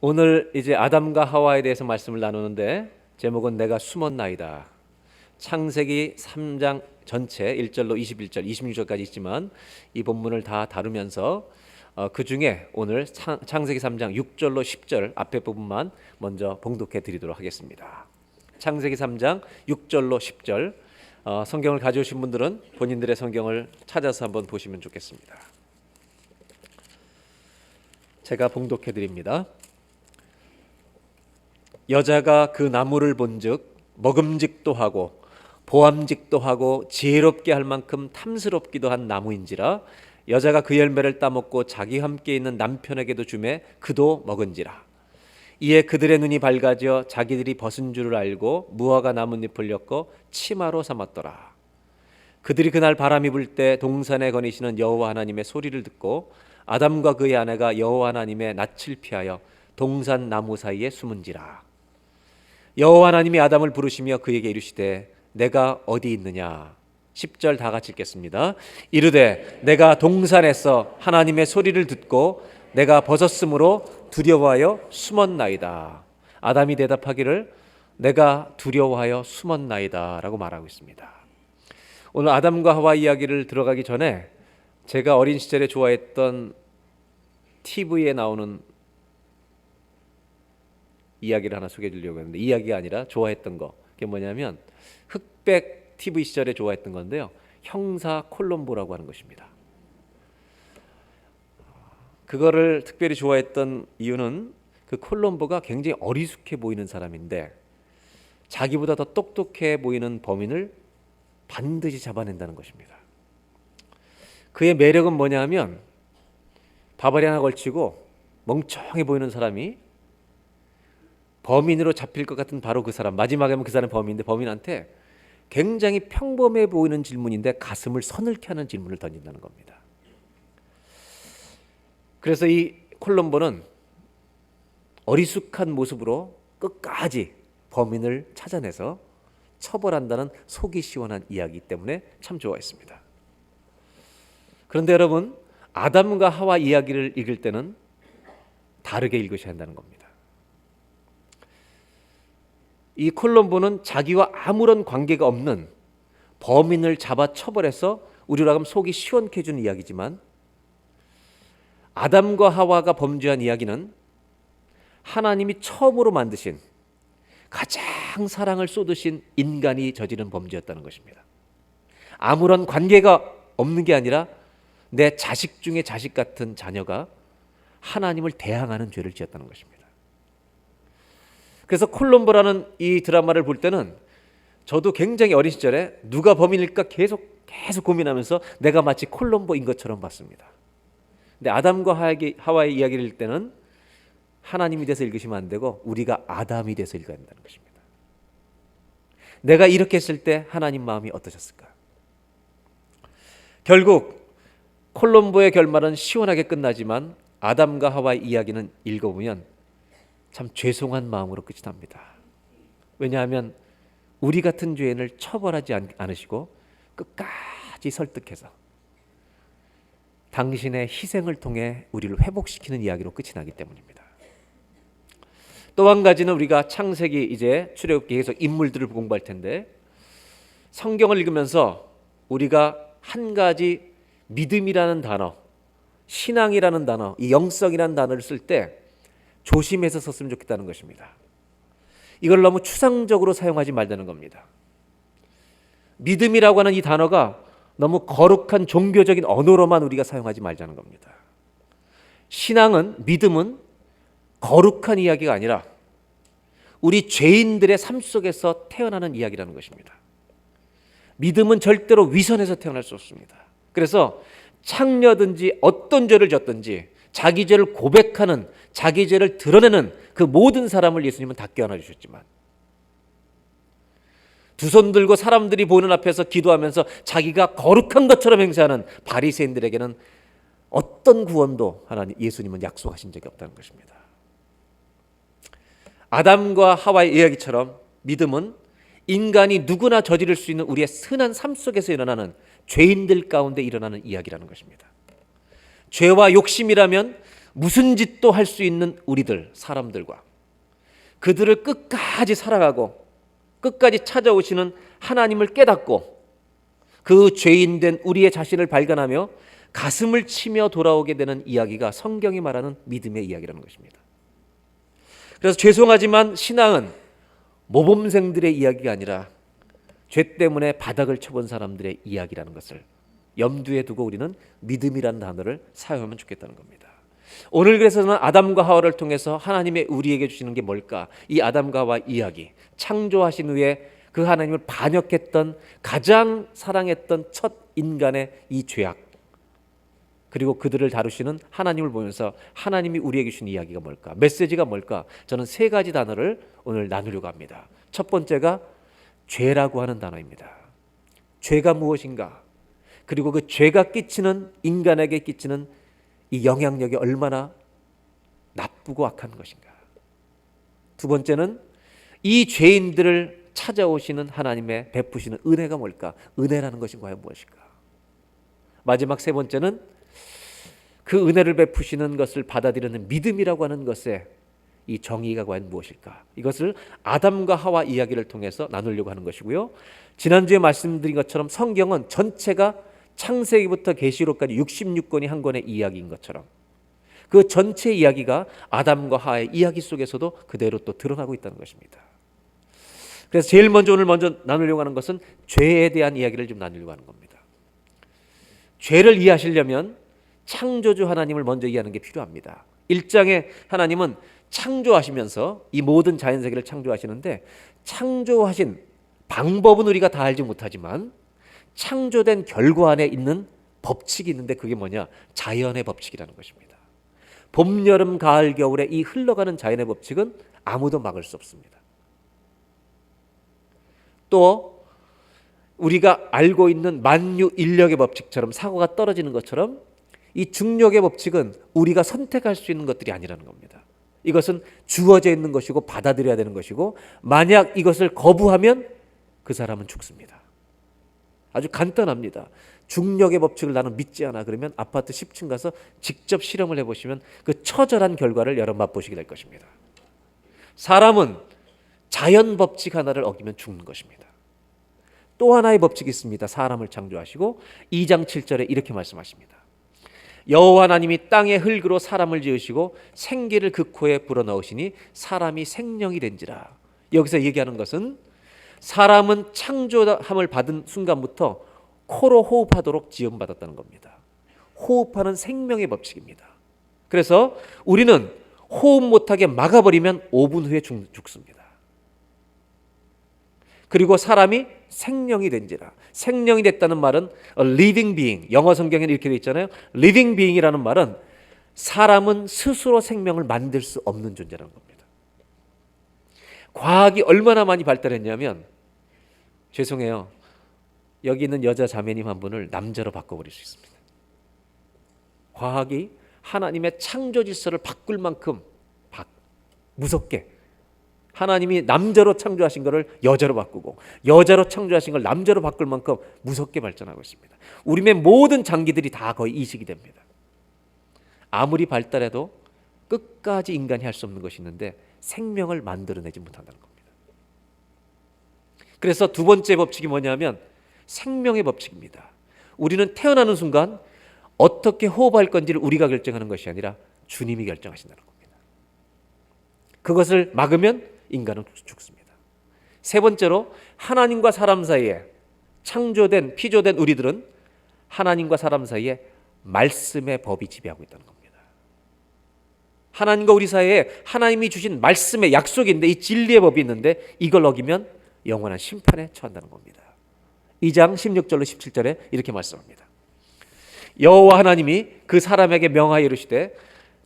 오늘 이제 아담과 하와에 대해서 말씀을 나누는데 제목은 내가 숨었나이다. 창세기 3장 전체 1절로 21절, 26절까지 있지만 이 본문을 다 다루면서 그 중에 오늘 창세기 3장 6절로 10절 앞에 부분만 먼저 봉독해 드리도록 하겠습니다. 창세기 3장 6절로 10절 성경을 가져오신 분들은 본인들의 성경을 찾아서 한번 보시면 좋겠습니다. 제가 봉독해 드립니다. 여자가 그 나무를 본즉 먹음직도 하고 보암직도 하고 지혜롭게 할 만큼 탐스럽기도 한 나무인지라 여자가 그 열매를 따먹고 자기와 함께 있는 남편에게도 주매 그도 먹은지라. 이에 그들의 눈이 밝아져 자기들이 벗은 줄을 알고 무화과 나뭇잎을 엮어 치마로 삼았더라. 그들이 그날 바람이 불 때 동산에 거니시는 여호와 하나님의 소리를 듣고 아담과 그의 아내가 여호와 하나님의 낯을 피하여 동산 나무 사이에 숨은지라. 여호와 하나님이 아담을 부르시며 그에게 이르시되 내가 어디 있느냐. 10절 다 같이 읽겠습니다. 이르되 내가 동산에서 하나님의 소리를 듣고 내가 벗었으므로 두려워하여 숨었나이다. 아담이 대답하기를 내가 두려워하여 숨었나이다 라고 말하고 있습니다. 오늘 아담과 하와 이야기를 들어가기 전에 제가 어린 시절에 좋아했던 TV에 나오는 이야기를 하나 소개해 주려고 했는데, 이야기가 아니라 좋아했던 거. 그게 뭐냐면 흑백 TV 시절에 좋아했던 건데요, 형사 콜럼보라고 하는 것입니다. 그거를 특별히 좋아했던 이유는 그 콜럼보가 굉장히 어리숙해 보이는 사람인데 자기보다 더 똑똑해 보이는 범인을 반드시 잡아낸다는 것입니다. 그의 매력은 뭐냐면 바바리 하나 걸치고 멍청해 보이는 사람이 범인으로 잡힐 것 같은 바로 그 사람, 마지막에는 그 사람이 범인인데 범인한테 굉장히 평범해 보이는 질문인데 가슴을 서늘케 하는 질문을 던진다는 겁니다. 그래서 이 콜럼보는 어리숙한 모습으로 끝까지 범인을 찾아내서 처벌한다는 속이 시원한 이야기 때문에 참 좋아했습니다. 그런데 여러분, 아담과 하와 이야기를 읽을 때는 다르게 읽으셔야 한다는 겁니다. 이 콜럼보는 자기와 아무런 관계가 없는 범인을 잡아 처벌해서 우리로 하여금 속이 시원케 해주는 이야기지만, 아담과 하와가 범죄한 이야기는 하나님이 처음으로 만드신 가장 사랑을 쏟으신 인간이 저지른 범죄였다는 것입니다. 아무런 관계가 없는 게 아니라 내 자식 중에 자식 같은 자녀가 하나님을 대항하는 죄를 지었다는 것입니다. 그래서 콜럼보라는 이 드라마를 볼 때는 저도 굉장히 어린 시절에 누가 범인일까 계속 고민하면서 내가 마치 콜럼보인 것처럼 봤습니다. 근데 아담과 하와의 이야기를 읽을 때는 하나님이 돼서 읽으시면 안 되고 우리가 아담이 돼서 읽어야 된다는 것입니다. 내가 이렇게 했을 때 하나님 마음이 어떠셨을까? 결국 콜럼보의 결말은 시원하게 끝나지만 아담과 하와의 이야기는 읽어보면 참 죄송한 마음으로 끝이 납니다. 왜냐하면 우리 같은 죄인을 처벌하지 않으시고 끝까지 설득해서 당신의 희생을 통해 우리를 회복시키는 이야기로 끝이 나기 때문입니다. 또 한 가지는 우리가 창세기 이제 출애굽기 계속 인물들을 공부할 텐데, 성경을 읽으면서 우리가 한 가지 믿음이라는 단어, 신앙이라는 단어, 이 영성이라는 단어를 쓸 때 조심해서 썼으면 좋겠다는 것입니다. 이걸 너무 추상적으로 사용하지 말자는 겁니다. 믿음이라고 하는 이 단어가 너무 거룩한 종교적인 언어로만 우리가 사용하지 말자는 겁니다. 신앙은, 믿음은 거룩한 이야기가 아니라 우리 죄인들의 삶 속에서 태어나는 이야기라는 것입니다. 믿음은 절대로 위선에서 태어날 수 없습니다. 그래서 창녀든지 어떤 죄를 졌든지 자기 죄를 고백하는, 자기 죄를 드러내는 그 모든 사람을 예수님은 다 껴안아 주셨지만, 두 손 들고 사람들이 보는 앞에서 기도하면서 자기가 거룩한 것처럼 행세하는 바리새인들에게는 어떤 구원도 예수님은 약속하신 적이 없다는 것입니다. 아담과 하와의 이야기처럼 믿음은 인간이 누구나 저지를 수 있는 우리의 흔한 삶 속에서 일어나는 죄인들 가운데 일어나는 이야기라는 것입니다. 죄와 욕심이라면 무슨 짓도 할 수 있는 우리들, 사람들과 그들을 끝까지 살아가고 끝까지 찾아오시는 하나님을 깨닫고 그 죄인된 우리의 자신을 발견하며 가슴을 치며 돌아오게 되는 이야기가 성경이 말하는 믿음의 이야기라는 것입니다. 그래서 죄송하지만 신앙은 모범생들의 이야기가 아니라 죄 때문에 바닥을 쳐본 사람들의 이야기라는 것을 염두에 두고 우리는 믿음이라는 단어를 사용하면 좋겠다는 겁니다. 오늘 그래서 저는 아담과 하와를 통해서 하나님의 우리에게 주시는 게 뭘까? 이 아담과 하와 이야기, 창조하신 후에 그 하나님을 반역했던 가장 사랑했던 첫 인간의 이 죄악, 그리고 그들을 다루시는 하나님을 보면서 하나님이 우리에게 주신 이야기가 뭘까? 메시지가 뭘까? 저는 세 가지 단어를 오늘 나누려고 합니다. 첫 번째가 죄라고 하는 단어입니다. 죄가 무엇인가? 그리고 그 죄가 끼치는, 인간에게 끼치는 이 영향력이 얼마나 나쁘고 악한 것인가? 두 번째는 이 죄인들을 찾아오시는 하나님의 베푸시는 은혜가 뭘까? 은혜라는 것이 과연 무엇일까? 마지막 세 번째는 그 은혜를 베푸시는 것을 받아들이는 믿음이라고 하는 것의 이 정의가 과연 무엇일까? 이것을 아담과 하와 이야기를 통해서 나누려고 하는 것이고요. 지난주에 말씀드린 것처럼 성경은 전체가 창세기부터 계시록까지 66권이 한 권의 이야기인 것처럼 그 전체 이야기가 아담과 하와의 이야기 속에서도 그대로 또 드러나고 있다는 것입니다. 그래서 제일 먼저 오늘 나누려고 하는 것은 죄에 대한 이야기를 좀 나누려고 하는 겁니다. 죄를 이해하시려면 창조주 하나님을 먼저 이해하는 게 필요합니다. 1장에 하나님은 창조하시면서 이 모든 자연세계를 창조하시는데 창조하신 방법은 우리가 다 알지 못하지만 창조된 결과 안에 있는 법칙이 있는데 그게 뭐냐? 자연의 법칙이라는 것입니다. 봄, 여름, 가을, 겨울에 이 흘러가는 자연의 법칙은 아무도 막을 수 없습니다. 또 우리가 알고 있는 만유인력의 법칙처럼 사고가 떨어지는 것처럼 이 중력의 법칙은 우리가 선택할 수 있는 것들이 아니라는 겁니다. 이것은 주어져 있는 것이고 받아들여야 되는 것이고 만약 이것을 거부하면 그 사람은 죽습니다. 아주 간단합니다. 중력의 법칙을 나는 믿지 않아. 그러면 아파트 10층 가서 직접 실험을 해보시면 그 처절한 결과를 여러분 맛보시게 될 것입니다. 사람은 자연 법칙 하나를 어기면 죽는 것입니다. 또 하나의 법칙이 있습니다. 사람을 창조하시고 2장 7절에 이렇게 말씀하십니다. 여호와 하나님이 땅의 흙으로 사람을 지으시고 생기를 그 코에 불어넣으시니 사람이 생명이 된지라. 여기서 얘기하는 것은 사람은 창조함을 받은 순간부터 코로 호흡하도록 지음받았다는 겁니다. 호흡하는 생명의 법칙입니다. 그래서 우리는 호흡 못하게 막아버리면 5분 후에 죽습니다. 그리고 사람이 생명이 된지라. 생명이 됐다는 말은 a living being, 영어 성경에는 이렇게 되어 있잖아요. living being이라는 말은 사람은 스스로 생명을 만들 수 없는 존재라는 겁니다. 과학이 얼마나 많이 발달했냐면, 죄송해요, 여기 있는 여자 자매님 한 분을 남자로 바꿔버릴 수 있습니다. 과학이 하나님의 창조 질서를 바꿀 만큼 무섭게 하나님이 남자로 창조하신 것을 여자로 바꾸고 여자로 창조하신 걸 남자로 바꿀 만큼 무섭게 발전하고 있습니다. 우리의 모든 장기들이 다 거의 이식이 됩니다. 아무리 발달해도 끝까지 인간이 할 수 없는 것이 있는데 생명을 만들어내지 못한다는 겁니다. 그래서 두 번째 법칙이 뭐냐면 생명의 법칙입니다. 우리는 태어나는 순간 어떻게 호흡할 건지를 우리가 결정하는 것이 아니라 주님이 결정하신다는 겁니다. 그것을 막으면 인간은 죽습니다. 세 번째로 하나님과 사람 사이에 창조된 피조된 우리들은 하나님과 사람 사이에 말씀의 법이 지배하고 있다는 겁니다. 하나님과 우리 사이에 하나님이 주신 말씀의 약속인데 이 진리의 법이 있는데 이걸 어기면 영원한 심판에 처한다는 겁니다. 2장 16절로 17절에 이렇게 말씀합니다. 여호와 하나님이 그 사람에게 명하여 이르시되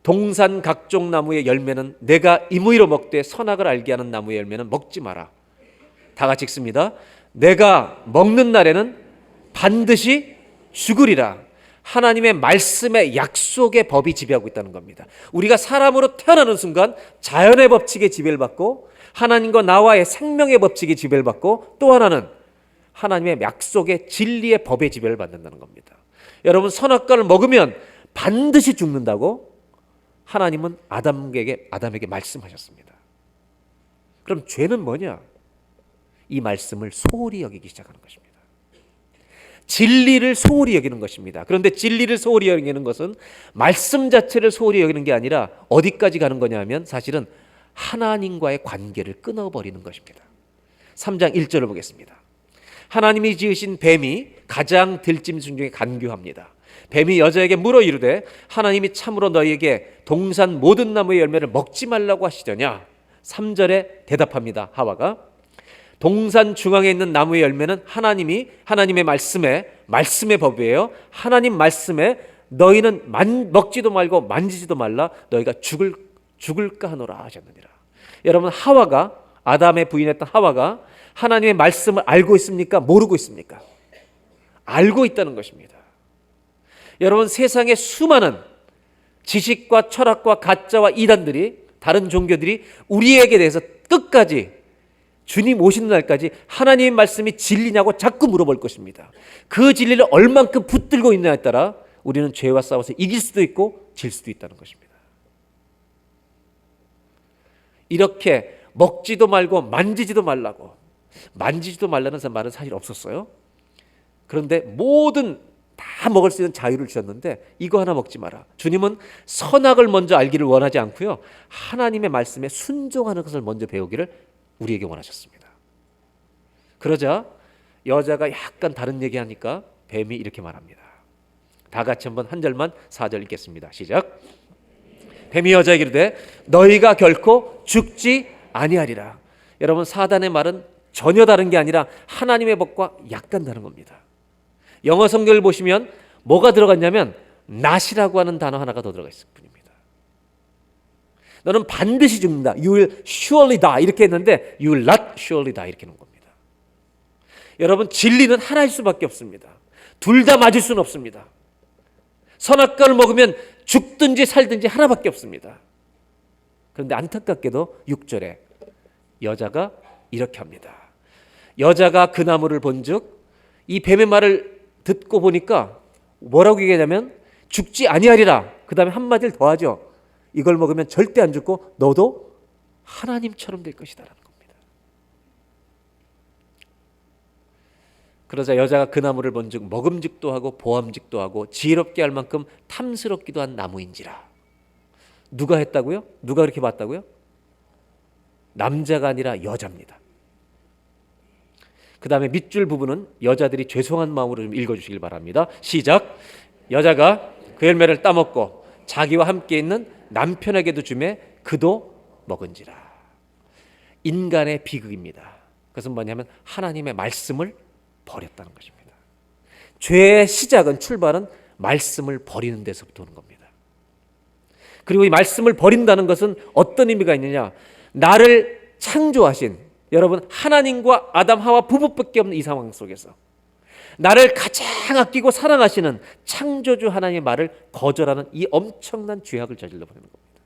동산 각종 나무의 열매는 내가 임의로 먹되 선악을 알게 하는 나무의 열매는 먹지 마라. 다 같이 읽습니다. 내가 먹는 날에는 반드시 죽으리라. 하나님의 말씀의 약속의 법이 지배하고 있다는 겁니다. 우리가 사람으로 태어나는 순간 자연의 법칙에 지배를 받고 하나님과 나와의 생명의 법칙에 지배를 받고 또 하나는 하나님의 약속의 진리의 법에 지배를 받는다는 겁니다. 여러분 선악과를 먹으면 반드시 죽는다고 하나님은 아담에게 말씀하셨습니다. 그럼 죄는 뭐냐? 이 말씀을 소홀히 여기기 시작하는 것입니다. 진리를 소홀히 여기는 것입니다. 그런데 진리를 소홀히 여기는 것은 말씀 자체를 소홀히 여기는 게 아니라 어디까지 가는 거냐 하면 사실은 하나님과의 관계를 끊어버리는 것입니다. 3장 1절을 보겠습니다. 하나님이 지으신 뱀이 가장 들짐승 중에 간교합니다. 뱀이 여자에게 물어 이르되 하나님이 참으로 너희에게 동산 모든 나무의 열매를 먹지 말라고 하시더냐? 3절에 대답합니다. 하와가 동산 중앙에 있는 나무의 열매는 하나님의 말씀의 법이에요. 하나님 말씀에 너희는 먹지도 말고 만지지도 말라. 너희가 죽을까 하노라 하셨느니라. 여러분, 아담의 부인했던 하와가 하나님의 말씀을 알고 있습니까? 모르고 있습니까? 알고 있다는 것입니다. 여러분, 세상의 수많은 지식과 철학과 가짜와 이단들이, 다른 종교들이 우리에게 대해서 끝까지 주님 오시는 날까지 하나님의 말씀이 진리냐고 자꾸 물어볼 것입니다. 그 진리를 얼만큼 붙들고 있느냐에 따라 우리는 죄와 싸워서 이길 수도 있고 질 수도 있다는 것입니다. 이렇게 먹지도 말고 만지지도 말라는 말은 사실 없었어요. 그런데 다 먹을 수 있는 자유를 주셨는데 이거 하나 먹지 마라. 주님은 선악을 먼저 알기를 원하지 않고요, 하나님의 말씀에 순종하는 것을 먼저 배우기를 우리에게 원하셨습니다. 그러자 여자가 약간 다른 얘기하니까 뱀이 이렇게 말합니다. 다 같이 한번 한 절만 4절 읽겠습니다. 시작. 뱀이 여자에게 이르되 너희가 결코 죽지 아니하리라. 여러분, 사단의 말은 전혀 다른 게 아니라 하나님의 법과 약간 다른 겁니다. 영어 성경을 보시면 뭐가 들어갔냐면 not이라고 하는 단어 하나가 더 들어가 있을 뿐입니다. 너는 반드시 죽는다. You will surely die 이렇게 했는데 You will not surely die 이렇게 놓은 겁니다. 여러분, 진리는 하나일 수밖에 없습니다. 둘 다 맞을 수는 없습니다. 선악과를 먹으면 죽든지 살든지 하나밖에 없습니다. 그런데 안타깝게도 6절에 여자가 이렇게 합니다. 여자가 그 나무를 본즉, 이 뱀의 말을 듣고 보니까 뭐라고 얘기하냐면 죽지 아니하리라. 그 다음에 한마디를 더 하죠. 이걸 먹으면 절대 안 죽고 너도 하나님처럼 될 것이다 라는 겁니다. 그러자 여자가 그 나무를 본즉 먹음직도 하고 보암직도 하고 지혜롭게 할 만큼 탐스럽기도 한 나무인지라. 누가 했다고요? 누가 그렇게 봤다고요? 남자가 아니라 여자입니다. 그 다음에 밑줄 부분은 여자들이 죄송한 마음으로 좀 읽어주시길 바랍니다. 시작. 여자가 그 열매를 따먹고 자기와 함께 있는 남편에게도 주매 그도 먹은지라. 인간의 비극입니다. 그것은 뭐냐면 하나님의 말씀을 버렸다는 것입니다. 죄의 출발은 말씀을 버리는 데서부터 오는 겁니다. 그리고 이 말씀을 버린다는 것은 어떤 의미가 있느냐? 나를 창조하신, 여러분, 하나님과 아담 하와 부부밖에 없는 이 상황 속에서 나를 가장 아끼고 사랑하시는 창조주 하나님의 말을 거절하는 이 엄청난 죄악을 저질러 버리는 겁니다.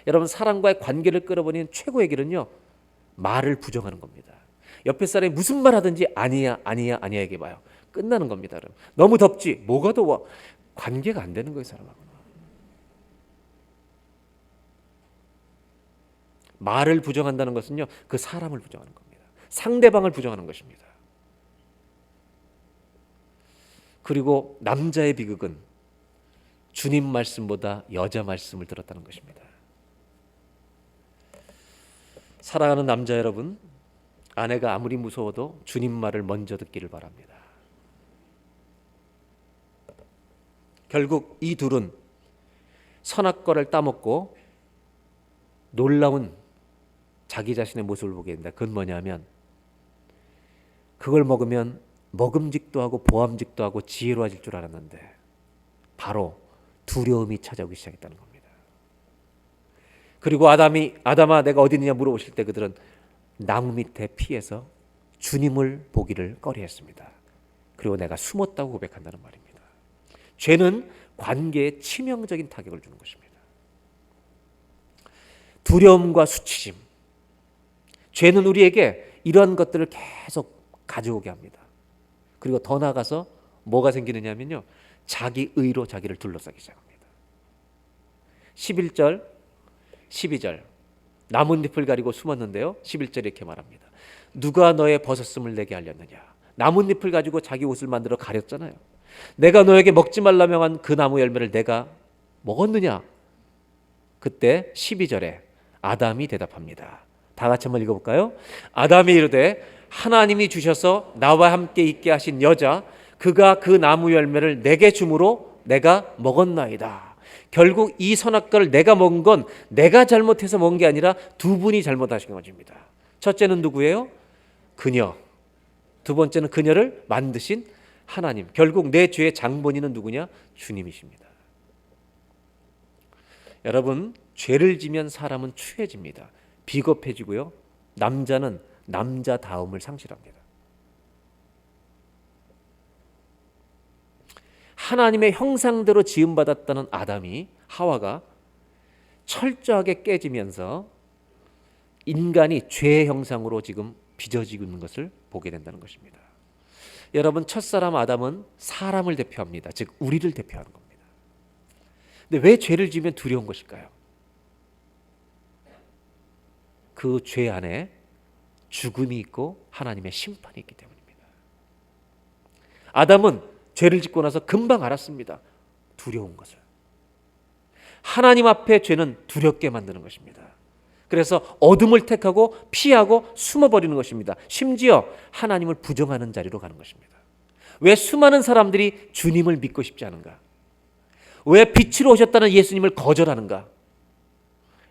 여러분, 사람과의 관계를 끌어버리는 최고의 길은요, 말을 부정하는 겁니다. 옆에 사람이 무슨 말 하든지 아니야 얘기해봐요. 끝나는 겁니다. 여러분. 너무 덥지? 뭐가 더워? 관계가 안 되는 거예요, 사람하고는. 말을 부정한다는 것은요, 그 사람을 부정하는 겁니다. 상대방을 부정하는 것입니다. 그리고 남자의 비극은 주님 말씀보다 여자 말씀을 들었다는 것입니다. 사랑하는 남자 여러분, 아내가 아무리 무서워도 주님 말을 먼저 듣기를 바랍니다. 결국 이 둘은 선악과를 따먹고 놀라운 자기 자신의 모습을 보게 된다. 그건 뭐냐면 그걸 먹으면 먹음직도 하고 보암직도 하고 지혜로워질 줄 알았는데 바로 두려움이 찾아오기 시작했다는 겁니다. 그리고 아담아 내가 어디 있느냐 물어보실 때 그들은 나무 밑에 피해서 주님을 보기를 꺼려했습니다. 그리고 내가 숨었다고 고백한다는 말입니다. 죄는 관계에 치명적인 타격을 주는 것입니다. 두려움과 수치심, 죄는 우리에게 이러한 것들을 계속 가져오게 합니다. 그리고 더 나아가서 뭐가 생기느냐면요, 자기 의로 자기를 둘러싸기 시작합니다. 11절, 12절. 나뭇잎을 가리고 숨었는데요. 11절에 이렇게 말합니다. 누가 너의 벗었음을 내게 알렸느냐. 나뭇잎을 가지고 자기 옷을 만들어 가렸잖아요. 내가 너에게 먹지 말라 명한 그 나무 열매를 내가 먹었느냐. 그때 12절에 아담이 대답합니다. 다 같이 한번 읽어볼까요? 아담이 이르되 하나님이 주셔서 나와 함께 있게 하신 여자 그가 그 나무 열매를 내게 주므로 내가 먹었나이다. 결국 이 선악과를 내가 먹은 건 내가 잘못해서 먹은 게 아니라 두 분이 잘못하신 것입니다. 첫째는 누구예요? 그녀. 두 번째는 그녀를 만드신 하나님. 결국 내 죄의 장본인은 누구냐? 주님이십니다. 여러분, 죄를 지면 사람은 추해집니다. 비겁해지고요. 남자는 남자다움을 상실합니다. 하나님의 형상대로 지음받았다는 아담이 하와가 철저하게 깨지면서 인간이 죄의 형상으로 지금 빚어지고 있는 것을 보게 된다는 것입니다. 여러분, 첫사람 아담은 사람을 대표합니다. 즉 우리를 대표하는 겁니다. 근데 왜 죄를 지으면 두려운 것일까요? 그 죄 안에 죽음이 있고 하나님의 심판이 있기 때문입니다. 아담은 죄를 짓고 나서 금방 알았습니다. 두려운 것을. 하나님 앞에 죄는 두렵게 만드는 것입니다. 그래서 어둠을 택하고 피하고 숨어버리는 것입니다. 심지어 하나님을 부정하는 자리로 가는 것입니다. 왜 수많은 사람들이 주님을 믿고 싶지 않은가? 왜 빛으로 오셨다는 예수님을 거절하는가?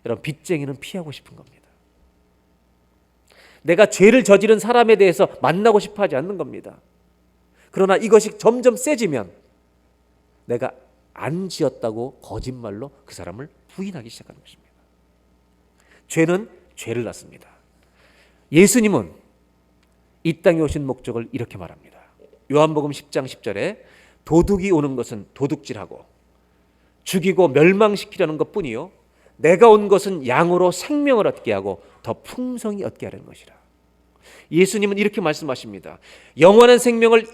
여러분, 빚쟁이는 피하고 싶은 겁니다. 내가 죄를 저지른 사람에 대해서 만나고 싶어 하지 않는 겁니다. 그러나 이것이 점점 세지면 내가 안 지었다고 거짓말로 그 사람을 부인하기 시작하는 것입니다. 죄는 죄를 낳습니다. 예수님은 이 땅에 오신 목적을 이렇게 말합니다. 요한복음 10장 10절에 도둑이 오는 것은 도둑질하고 죽이고 멸망시키려는 것뿐이요 내가 온 것은 양으로 생명을 얻게 하고 더 풍성히 얻게 하려는 것이라. 예수님은 이렇게 말씀하십니다. 영원한 생명을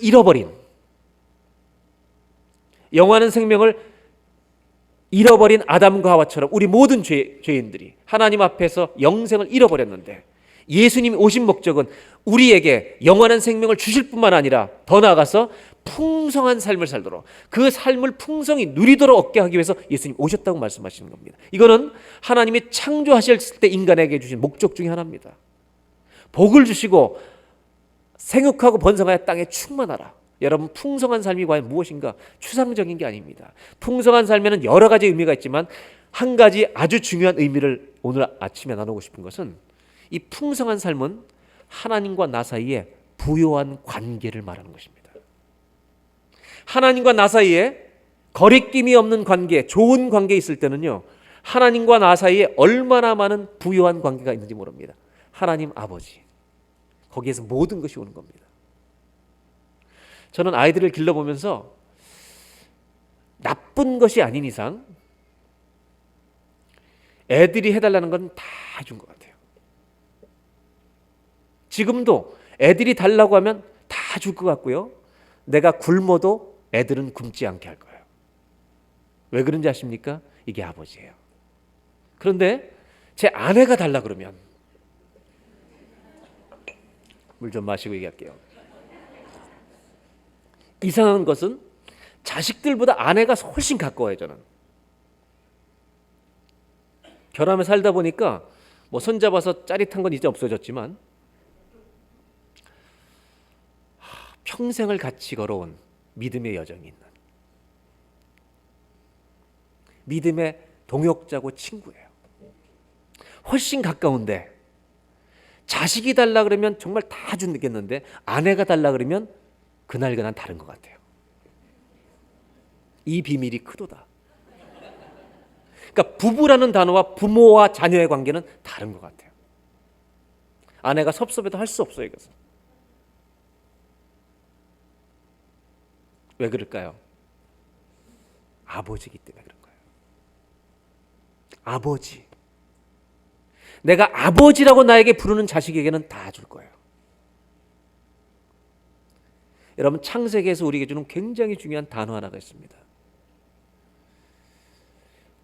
잃어버린 아담과 하와처럼 우리 모든 죄인들이 하나님 앞에서 영생을 잃어버렸는데 예수님이 오신 목적은 우리에게 영원한 생명을 주실 뿐만 아니라 더 나아가서 풍성한 삶을 살도록 그 삶을 풍성히 누리도록 얻게 하기 위해서 예수님 오셨다고 말씀하시는 겁니다. 이거는 하나님이 창조하실 때 인간에게 주신 목적 중에 하나입니다. 복을 주시고 생육하고 번성하여 땅에 충만하라. 여러분, 풍성한 삶이 과연 무엇인가? 추상적인 게 아닙니다. 풍성한 삶에는 여러 가지 의미가 있지만 한 가지 아주 중요한 의미를 오늘 아침에 나누고 싶은 것은 이 풍성한 삶은 하나님과 나 사이에 부요한 관계를 말하는 것입니다. 하나님과 나 사이에 거리낌이 없는 관계, 좋은 관계 있을 때는요 하나님과 나 사이에 얼마나 많은 부요한 관계가 있는지 모릅니다. 하나님 아버지, 거기에서 모든 것이 오는 겁니다. 저는 아이들을 길러보면서 나쁜 것이 아닌 이상 애들이 해달라는 건 다 해준 것 같아요. 지금도 애들이 달라고 하면 다 줄 것 같고요. 내가 굶어도 애들은 굶지 않게 할 거예요. 왜 그런지 아십니까? 이게 아버지예요. 그런데 제 아내가 달라 그러면 물 좀 마시고 얘기할게요. 이상한 것은 자식들보다 아내가 훨씬 가까워요. 저는 결혼하며 살다 보니까 뭐 손잡아서 짜릿한 건 이제 없어졌지만 평생을 같이 걸어온 믿음의 여정이 있는 믿음의 동역자고 친구예요. 훨씬 가까운데 자식이 달라 그러면 정말 다 주겠는데 아내가 달라 그러면 그날그날 다른 것 같아요. 이 비밀이 크도다. 그러니까 부부라는 단어와 부모와 자녀의 관계는 다른 것 같아요. 아내가 섭섭해도 할 수 없어요. 이것은. 왜 그럴까요? 아버지이기 때문에 그런 거예요. 아버지. 내가 아버지라고 나에게 부르는 자식에게는 다 줄 거예요. 여러분, 창세기에서 우리에게 주는 굉장히 중요한 단어 하나가 있습니다.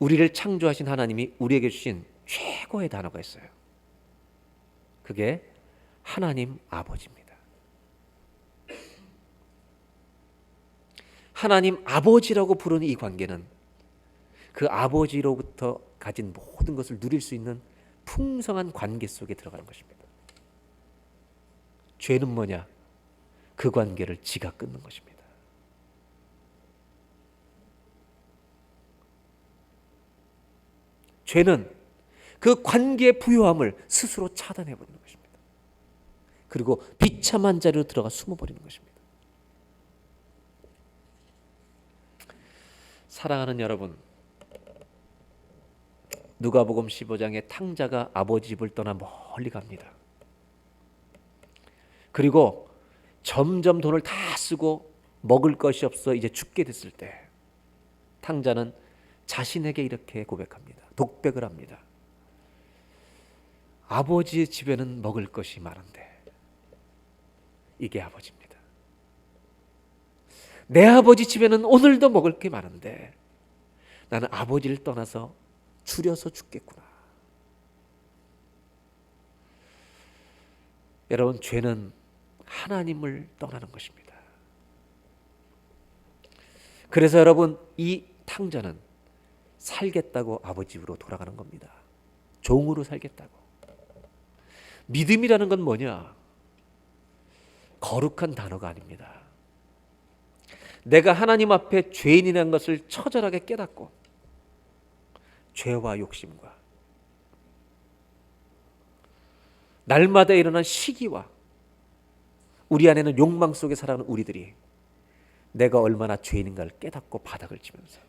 우리를 창조하신 하나님이 우리에게 주신 최고의 단어가 있어요. 그게 하나님 아버지입니다. 하나님 아버지라고 부르는 이 관계는 그 아버지로부터 가진 모든 것을 누릴 수 있는 풍성한 관계 속에 들어가는 것입니다. 죄는 뭐냐? 그 관계를 지가 끊는 것입니다. 죄는 그 관계의 부요함을 스스로 차단해버리는 것입니다. 그리고 비참한 자리로 들어가 숨어버리는 것입니다. 사랑하는 여러분, 누가복음 15장에 탕자가 아버지 집을 떠나 멀리 갑니다. 그리고 점점 돈을 다 쓰고 먹을 것이 없어 이제 죽게 됐을 때 탕자는 자신에게 이렇게 고백합니다. 독백을 합니다. 아버지의 집에는 먹을 것이 많은데 이게 아버지입니다. 내 아버지 집에는 오늘도 먹을 게 많은데 나는 아버지를 떠나서 줄여서 죽겠구나. 여러분, 죄는 하나님을 떠나는 것입니다. 그래서 여러분, 이 탕자는 살겠다고 아버지 집으로 돌아가는 겁니다. 종으로 살겠다고. 믿음이라는 건 뭐냐? 거룩한 단어가 아닙니다. 내가 하나님 앞에 죄인이라는 것을 처절하게 깨닫고 죄와 욕심과 날마다 일어난 시기와 우리 안에는 욕망 속에 살아가는 우리들이 내가 얼마나 죄인인가를 깨닫고 바닥을 치면서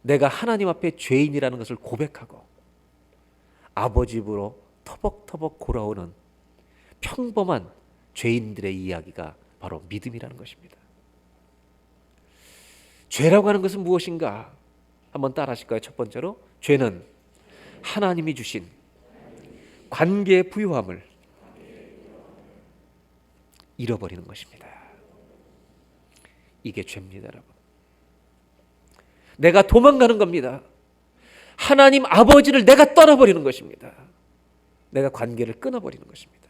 내가 하나님 앞에 죄인이라는 것을 고백하고 아버지 집으로 터벅터벅 돌아오는 평범한 죄인들의 이야기가 바로 믿음이라는 것입니다. 죄라고 하는 것은 무엇인가? 한번 따라 하실까요? 첫 번째로, 죄는 하나님이 주신 관계의 부요함을 잃어버리는 것입니다. 이게 죄입니다, 여러분. 내가 도망가는 겁니다. 하나님 아버지를 내가 떠나버리는 것입니다. 내가 관계를 끊어버리는 것입니다.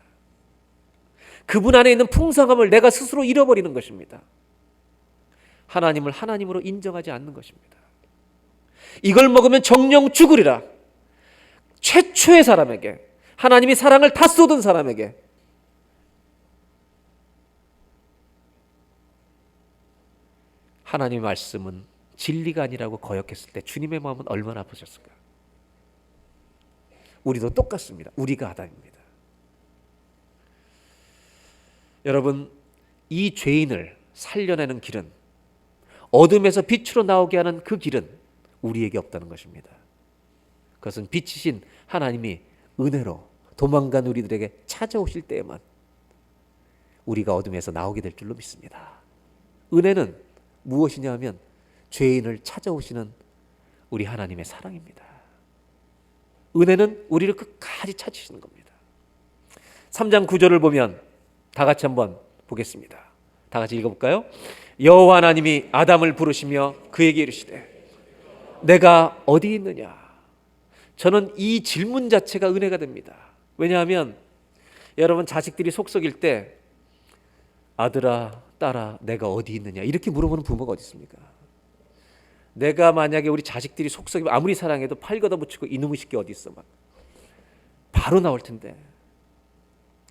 그분 안에 있는 풍성함을 내가 스스로 잃어버리는 것입니다. 하나님을 하나님으로 인정하지 않는 것입니다. 이걸 먹으면 정령 죽으리라. 최초의 사람에게, 하나님이 사랑을 다 쏟은 사람에게 하나님의 말씀은 진리가 아니라고 거역했을 때 주님의 마음은 얼마나 아프셨을까? 우리도 똑같습니다. 우리가 아담입니다. 여러분, 이 죄인을 살려내는 길은, 어둠에서 빛으로 나오게 하는 그 길은 우리에게 없다는 것입니다. 그것은 빛이신 하나님이 은혜로 도망간 우리들에게 찾아오실 때에만 우리가 어둠에서 나오게 될 줄로 믿습니다. 은혜는 무엇이냐 하면 죄인을 찾아오시는 우리 하나님의 사랑입니다. 은혜는 우리를 끝까지 찾으시는 겁니다. 3장 9절을 보면 다 같이 한번 보겠습니다. 다 같이 읽어볼까요? 여호와 하나님이 아담을 부르시며 그에게 이르시되 내가 어디 있느냐? 저는 이 질문 자체가 은혜가 됩니다. 왜냐하면 여러분, 자식들이 속썩일 때 아들아, 딸아, 내가 어디 있느냐 이렇게 물어보는 부모가 어디 있습니까? 내가 만약에 우리 자식들이 속썩이면 아무리 사랑해도 팔 걷어붙이고 이놈의 새끼 어디 있어 막 바로 나올 텐데,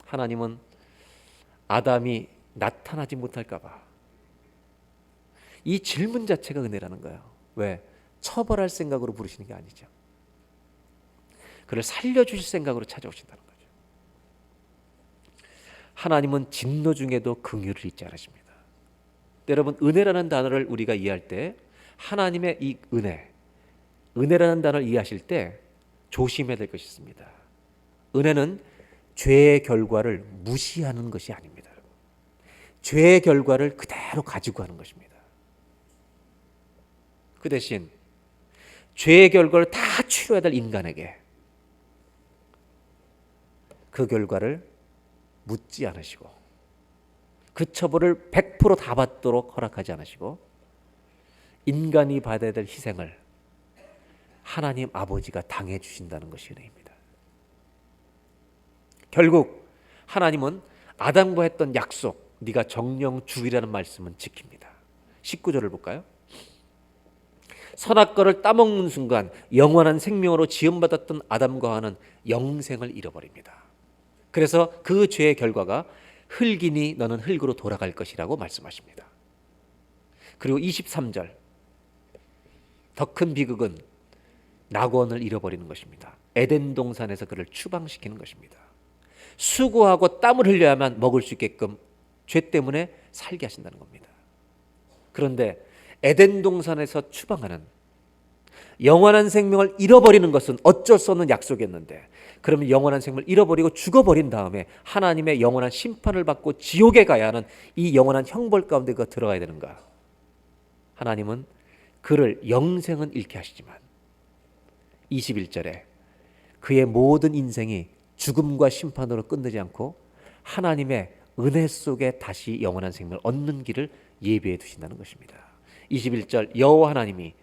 하나님은 아담이 나타나지 못할까 봐 이 질문 자체가 은혜라는 거예요. 왜? 처벌할 생각으로 부르시는 게 아니죠. 그를 살려주실 생각으로 찾아오신다는 거죠. 하나님은 진노 중에도 긍휼을 잊지 않으십니다. 여러분, 은혜라는 단어를 우리가 이해할 때, 하나님의 이 은혜라는 단어를 이해하실 때 조심해야 될 것이 있습니다. 은혜는 죄의 결과를 무시하는 것이 아닙니다. 죄의 결과를 그대로 가지고 하는 것입니다. 그 대신 죄의 결과를 다 치러야 될 인간에게 그 결과를 묻지 않으시고 그 처벌을 100% 다 받도록 허락하지 않으시고 인간이 받아야 될 희생을 하나님 아버지가 당해 주신다는 것이 은혜입니다. 결국 하나님은 아담과 했던 약속, 네가 정령 죽이라는 말씀은 지킵니다. 19절을 볼까요? 선악과를 따먹는 순간 영원한 생명으로 지음받았던 아담과 하와는 영생을 잃어버립니다. 그래서 그 죄의 결과가 흙이니 너는 흙으로 돌아갈 것이라고 말씀하십니다. 그리고 23절, 더 큰 비극은 낙원을 잃어버리는 것입니다. 에덴 동산에서 그를 추방시키는 것입니다. 수고하고 땀을 흘려야만 먹을 수 있게끔 죄 때문에 살게 하신다는 겁니다. 그런데 에덴 동산에서 추방하는 영원한 생명을 잃어버리는 것은 어쩔 수 없는 약속이었는데, 그러면 영원한 생명을 잃어버리고 죽어버린 다음에 하나님의 영원한 심판을 받고 지옥에 가야 하는 이 영원한 형벌 가운데 그가 들어가야 되는가? 하나님은 그를 영생은 잃게 하시지만 21절에 그의 모든 인생이 죽음과 심판으로 끝내지 않고 하나님의 은혜 속에 다시 영원한 생명을 얻는 길을 예비해 두신다는 것입니다. 21절, 여호와 하나님이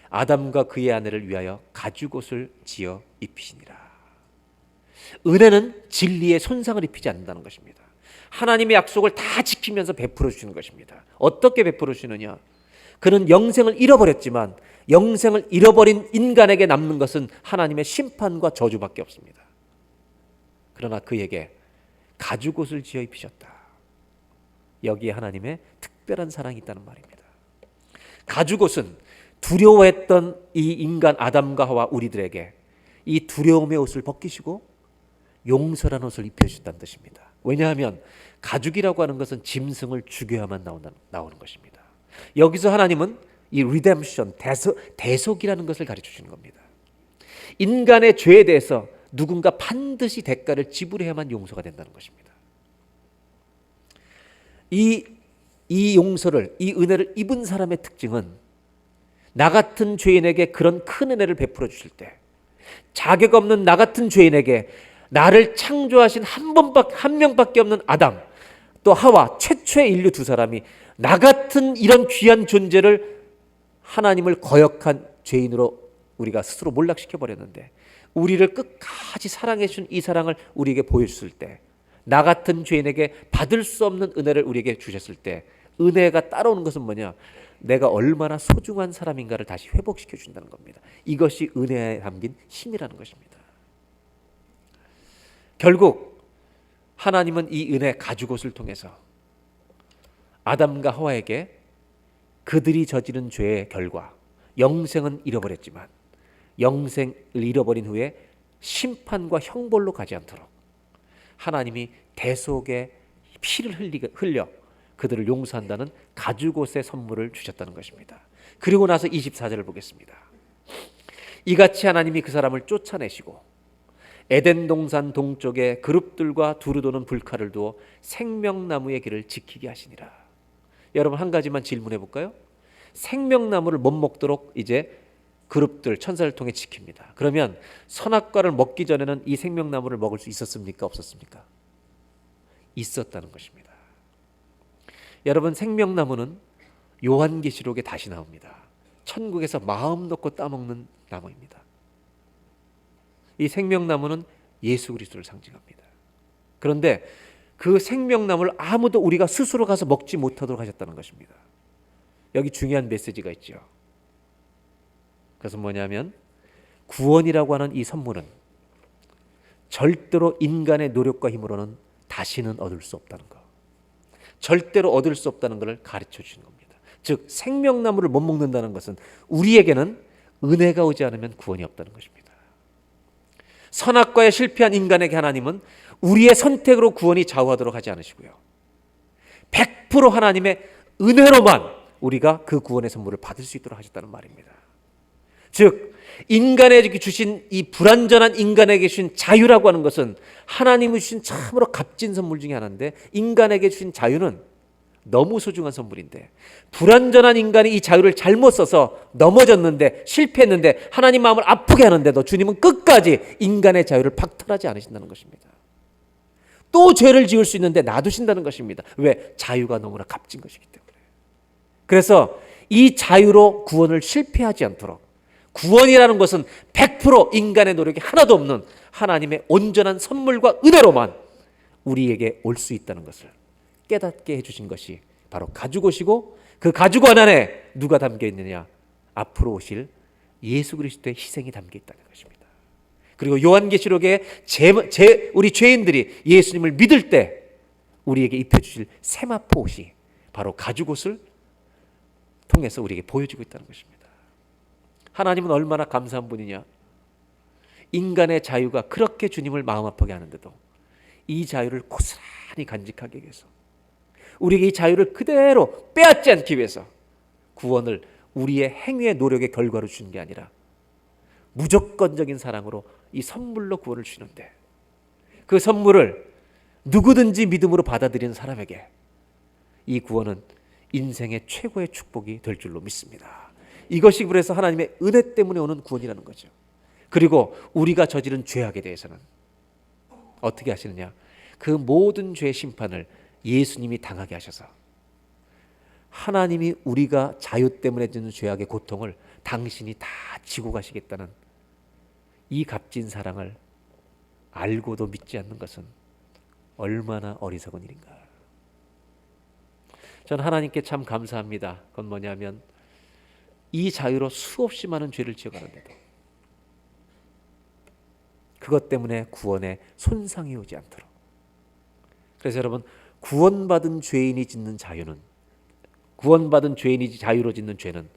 아담과 그의 아내를 위하여 가죽옷을 지어 입히시니라. 은혜는 진리에 손상을 입히지 않는다는 것입니다. 하나님의 약속을 다 지키면서 베풀어 주시는 것입니다. 어떻게 베풀어 주시느냐? 그는 영생을 잃어버렸지만 영생을 잃어버린 인간에게 남는 것은 하나님의 심판과 저주밖에 없습니다. 그러나 그에게 가죽옷을 지어 입히셨다. 여기에 하나님의 특별한 사랑이 있다는 말입니다. 가죽옷은 두려워했던 이 인간 아담과 하와 우리들에게 이 두려움의 옷을 벗기시고 용서라는 옷을 입혀주셨다는 뜻입니다. 왜냐하면 가죽이라고 하는 것은 짐승을 죽여야만 나오는 것입니다. 여기서 하나님은 이 리뎀션, 대속이라는 것을 가르쳐 주시는 겁니다. 인간의 죄에 대해서 누군가 반드시 대가를 지불해야만 용서가 된다는 것입니다. 이 용서를, 이 은혜를 입은 사람의 특징은 나 같은 죄인에게 그런 큰 은혜를 베풀어 주실 때, 자격 없는 나 같은 죄인에게 나를 창조하신 한 명밖에 없는 아담, 또 하와, 최초의 인류 두 사람이 나 같은 이런 귀한 존재를 하나님을 거역한 죄인으로 우리가 스스로 몰락시켜 버렸는데, 우리를 끝까지 사랑해 준 이 사랑을 우리에게 보여줬을 때, 나 같은 죄인에게 받을 수 없는 은혜를 우리에게 주셨을 때, 은혜가 따라오는 것은 뭐냐? 내가 얼마나 소중한 사람인가를 다시 회복시켜 준다는 겁니다. 이것이 은혜에 담긴 힘이라는 것입니다. 결국 하나님은 이 은혜 가죽옷을 통해서 아담과 하와에게 그들이 저지른 죄의 결과, 영생은 잃어버렸지만 영생을 잃어버린 후에 심판과 형벌로 가지 않도록 하나님이 대속의 피를 흘려 그들을 용서한다는 가죽옷의 선물을 주셨다는 것입니다. 그리고 나서 24절을 보겠습니다. 이같이 하나님이 그 사람을 쫓아내시고 에덴 동산 동쪽에 그룹들과 두루 도는 불칼을 두어 생명나무의 길을 지키게 하시니라. 여러분, 한 가지만 질문해 볼까요? 생명나무를 못 먹도록 이제 그룹들, 천사를 통해 지킵니다. 그러면 선악과를 먹기 전에는 이 생명나무를 먹을 수 있었습니까? 없었습니까? 있었다는 것입니다. 여러분, 생명나무는 요한계시록에 다시 나옵니다. 천국에서 마음 놓고 따먹는 나무입니다. 이 생명나무는 예수 그리스도를 상징합니다. 그런데 그 생명나무를 아무도 우리가 스스로 가서 먹지 못하도록 하셨다는 것입니다. 여기 중요한 메시지가 있죠. 그것은 뭐냐면, 구원이라고 하는 이 선물은 절대로 인간의 노력과 힘으로는 다시는 얻을 수 없다는 것, 절대로 얻을 수 없다는 것을 가르쳐 주시는 겁니다. 즉, 생명나무를 못 먹는다는 것은 우리에게는 은혜가 오지 않으면 구원이 없다는 것입니다. 선악과에 실패한 인간에게 하나님은 우리의 선택으로 구원이 좌우하도록 하지 않으시고요, 100% 하나님의 은혜로만 우리가 그 구원의 선물을 받을 수 있도록 하셨다는 말입니다. 즉, 인간에게 주신 이 불완전한 인간에게 주신 자유라고 하는 것은 하나님이 주신 참으로 값진 선물 중에 하나인데, 인간에게 주신 자유는 너무 소중한 선물인데, 불완전한 인간이 이 자유를 잘못 써서 넘어졌는데, 실패했는데, 하나님 마음을 아프게 하는데도 주님은 끝까지 인간의 자유를 박탈하지 않으신다는 것입니다. 또 죄를 지을 수 있는데 놔두신다는 것입니다. 왜? 자유가 너무나 값진 것이기 때문에. 그래서 이 자유로 구원을 실패하지 않도록, 구원이라는 것은 100% 인간의 노력이 하나도 없는 하나님의 온전한 선물과 은혜로만 우리에게 올 수 있다는 것을 깨닫게 해주신 것이 바로 가죽 옷이고, 그 가죽 옷 안에 누가 담겨 있느냐? 앞으로 오실 예수 그리스도의 희생이 담겨 있다는 것입니다. 그리고 요한계시록에 우리 죄인들이 예수님을 믿을 때 우리에게 입혀주실 세마포 옷이 바로 가죽 옷을 통해서 우리에게 보여지고 있다는 것입니다. 하나님은 얼마나 감사한 분이냐? 인간의 자유가 그렇게 주님을 마음 아프게 하는데도 이 자유를 고스란히 간직하기 위해서, 우리에게 이 자유를 그대로 빼앗지 않기 위해서 구원을 우리의 행위의 노력의 결과로 주는 게 아니라 무조건적인 사랑으로 이 선물로 구원을 주는데, 그 선물을 누구든지 믿음으로 받아들이는 사람에게 이 구원은 인생의 최고의 축복이 될 줄로 믿습니다. 이것이 그래서 하나님의 은혜 때문에 오는 구원이라는 거죠. 그리고 우리가 저지른 죄악에 대해서는 어떻게 하시느냐? 그 모든 죄의 심판을 예수님이 당하게 하셔서 하나님이 우리가 자유 때문에 짓는 죄악의 고통을 당신이 다 지고 가시겠다는 이 값진 사랑을 알고도 믿지 않는 것은 얼마나 어리석은 일인가. 저는 하나님께 참 감사합니다. 그건 뭐냐면 이 자유로 수없이 많은 죄를 지어가는데도 그것 때문에 구원에 손상이 오지 않도록. 그래서 여러분, 구원받은 죄인이 짓는 자유는, 구원받은 죄인이 자유로 짓는 죄는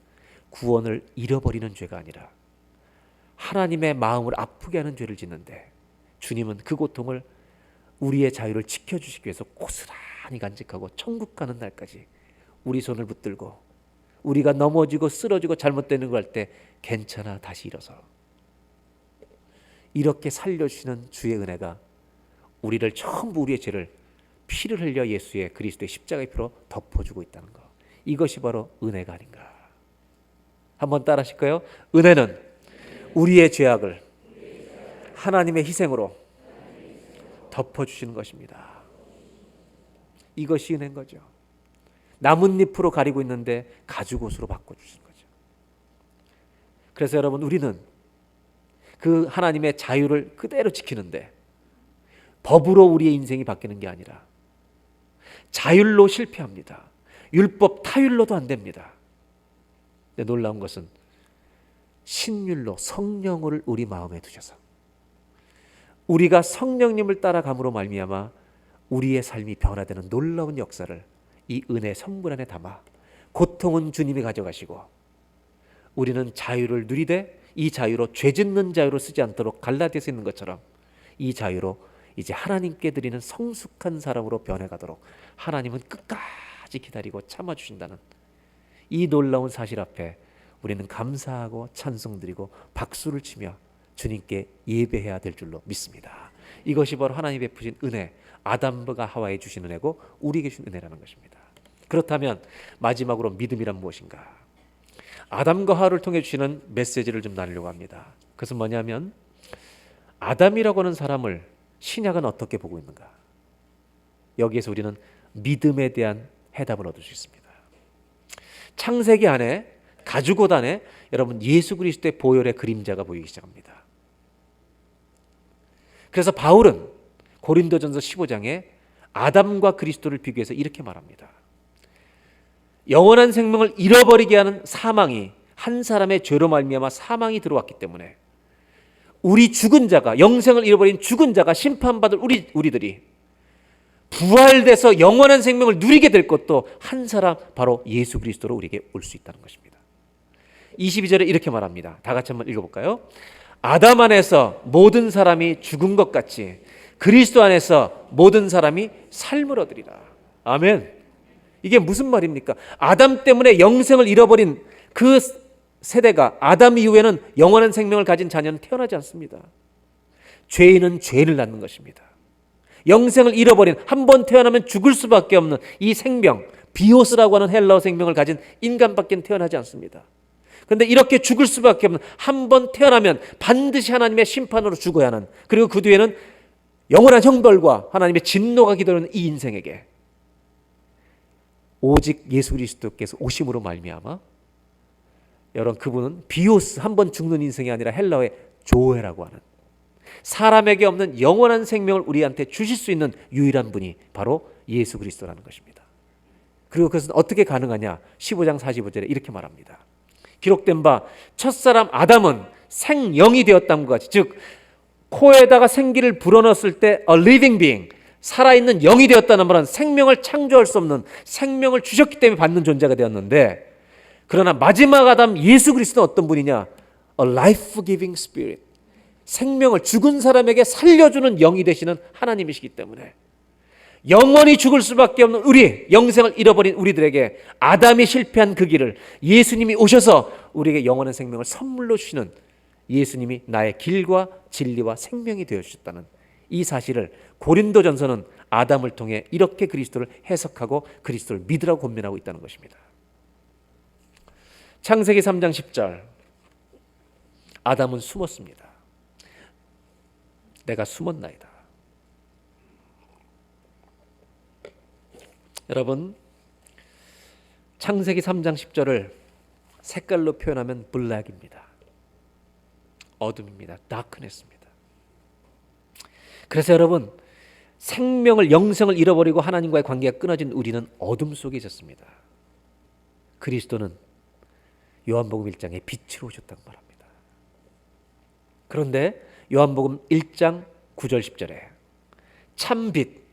구원을 잃어버리는 죄가 아니라 하나님의 마음을 아프게 하는 죄를 짓는데, 주님은 그 고통을 우리의 자유를 지켜주시기 위해서 고스란히 간직하고 천국 가는 날까지 우리 손을 붙들고, 우리가 넘어지고 쓰러지고 잘못되는 걸 할 때 괜찮아, 다시 일어서, 이렇게 살려주시는 주의 은혜가 우리를 전부 우리의 죄를 피를 흘려 예수의 그리스도의 십자가의 피로 덮어주고 있다는 것, 이것이 바로 은혜가 아닌가. 한번 따라 하실까요? 은혜는 우리의 죄악을 하나님의 희생으로 덮어주시는 것입니다. 이것이 은혜인 거죠. 나뭇잎으로 가리고 있는데 가죽 옷으로 바꿔주시는 거죠. 그래서 여러분, 우리는 그 하나님의 자유를 그대로 지키는데 법으로 우리의 인생이 바뀌는 게 아니라 자율로 실패합니다. 율법 타율로도 안 됩니다. 근데 놀라운 것은 신율로 성령을 우리 마음에 두셔서 우리가 성령님을 따라감으로 말미암아 우리의 삶이 변화되는 놀라운 역사를 이 은혜 선물 안에 담아, 고통은 주님이 가져가시고 우리는 자유를 누리되 이 자유로 죄 짓는 자유로 쓰지 않도록 갈라디아서 있는 것처럼 이 자유로 이제 하나님께 드리는 성숙한 사람으로 변해가도록 하나님은 끝까지 기다리고 참아주신다는 이 놀라운 사실 앞에 우리는 감사하고 찬송드리고 박수를 치며 주님께 예배해야 될 줄로 믿습니다. 이것이 바로 하나님이 베푸신 은혜, 아담과 하와에 주신 은혜고 우리에게 주신 은혜라는 것입니다. 그렇다면 마지막으로 믿음이란 무엇인가? 아담과 하와를 통해 주시는 메시지를 좀 나누려고 합니다. 그것은 뭐냐면, 아담이라고 하는 사람을 신약은 어떻게 보고 있는가? 여기에서 우리는 믿음에 대한 해답을 얻을 수 있습니다. 창세기 안에, 가죽옷 안에 여러분 예수 그리스도의 보혈의 그림자가 보이기 시작합니다. 그래서 바울은 고린도전서 15장에 아담과 그리스도를 비교해서 이렇게 말합니다. 영원한 생명을 잃어버리게 하는 사망이, 한 사람의 죄로 말미암아 사망이 들어왔기 때문에 우리 죽은 자가, 영생을 잃어버린 죽은 자가 심판받을 우리들이 부활돼서 영원한 생명을 누리게 될 것도 한 사람, 바로 예수 그리스도로 우리에게 올 수 있다는 것입니다. 22절에 이렇게 말합니다. 다 같이 한번 읽어볼까요? 아담 안에서 모든 사람이 죽은 것 같이 그리스도 안에서 모든 사람이 삶을 얻으리라. 아멘. 이게 무슨 말입니까? 아담 때문에 영생을 잃어버린 그 세대가, 아담 이후에는 영원한 생명을 가진 자녀는 태어나지 않습니다. 죄인은 죄를 낳는 것입니다. 영생을 잃어버린, 한 번 태어나면 죽을 수밖에 없는 이 생명, 비오스라고 하는 헬라어 생명을 가진 인간밖에 태어나지 않습니다. 그런데 이렇게 죽을 수밖에 없는, 한 번 태어나면 반드시 하나님의 심판으로 죽어야 하는, 그리고 그 뒤에는 영원한 형벌과 하나님의 진노가 기다리는 이 인생에게 오직 예수 그리스도께서 오심으로 말미암아 여러분, 그분은 비오스, 한 번 죽는 인생이 아니라 헬라어의 조에라고 하는, 사람에게 없는 영원한 생명을 우리한테 주실 수 있는 유일한 분이 바로 예수 그리스도라는 것입니다. 그리고 그것은 어떻게 가능하냐? 15장 45절에 이렇게 말합니다. 기록된 바 첫사람 아담은 생영이 되었다는 것 같이, 즉 코에다가 생기를 불어넣었을 때 a living being, 살아있는 영이 되었다는 말은 생명을 창조할 수 없는, 생명을 주셨기 때문에 받는 존재가 되었는데, 그러나 마지막 아담 예수 그리스도는 어떤 분이냐? A life-giving spirit, 생명을 죽은 사람에게 살려주는 영이 되시는 하나님이시기 때문에 영원히 죽을 수밖에 없는 우리, 영생을 잃어버린 우리들에게 아담이 실패한 그 길을 예수님이 오셔서 우리에게 영원한 생명을 선물로 주시는, 예수님이 나의 길과 진리와 생명이 되어주셨다는 이 사실을 고린도전서는 아담을 통해 이렇게 그리스도를 해석하고 그리스도를 믿으라고 권면하고 있다는 것입니다. 창세기 3장 10절, 아담은 숨었습니다. 내가 숨었나이다. 여러분, 창세기 3장 10절을 색깔로 표현하면 블랙입니다. 어둠입니다. 다크네스입니다. 그래서 여러분, 생명을, 영생을 잃어버리고 하나님과의 관계가 끊어진 우리는 어둠 속에 있었습니다. 그리스도는 요한복음 1장에 빛으로 오셨다고 말합니다. 그런데 요한복음 1장 9절 10절에 참빛,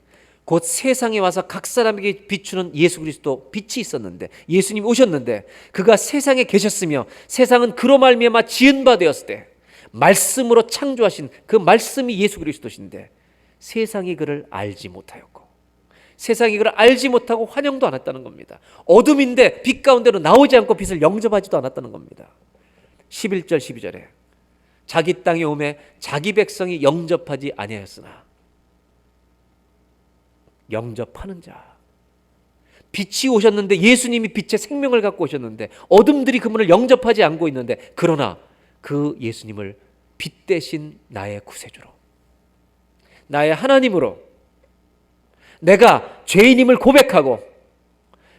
곧 세상에 와서 각 사람에게 비추는 예수 그리스도, 빛이 있었는데, 예수님이 오셨는데 그가 세상에 계셨으며 세상은 그로 말미암아 지은 바 되었을 때 말씀으로 창조하신 그 말씀이 예수 그리스도신데 세상이 그를 알지 못하였고, 세상이 그를 알지 못하고 환영도 안 했다는 겁니다. 어둠인데 빛 가운데로 나오지 않고 빛을 영접하지도 않았다는 겁니다. 11절 12절에 자기 땅에 오매 자기 백성이 영접하지 아니하였으나, 영접하는 자, 빛이 오셨는데, 예수님이 빛의 생명을 갖고 오셨는데 어둠들이 그분을 영접하지 않고 있는데, 그러나 그 예수님을 빛 대신 나의 구세주로, 나의 하나님으로, 내가 죄인임을 고백하고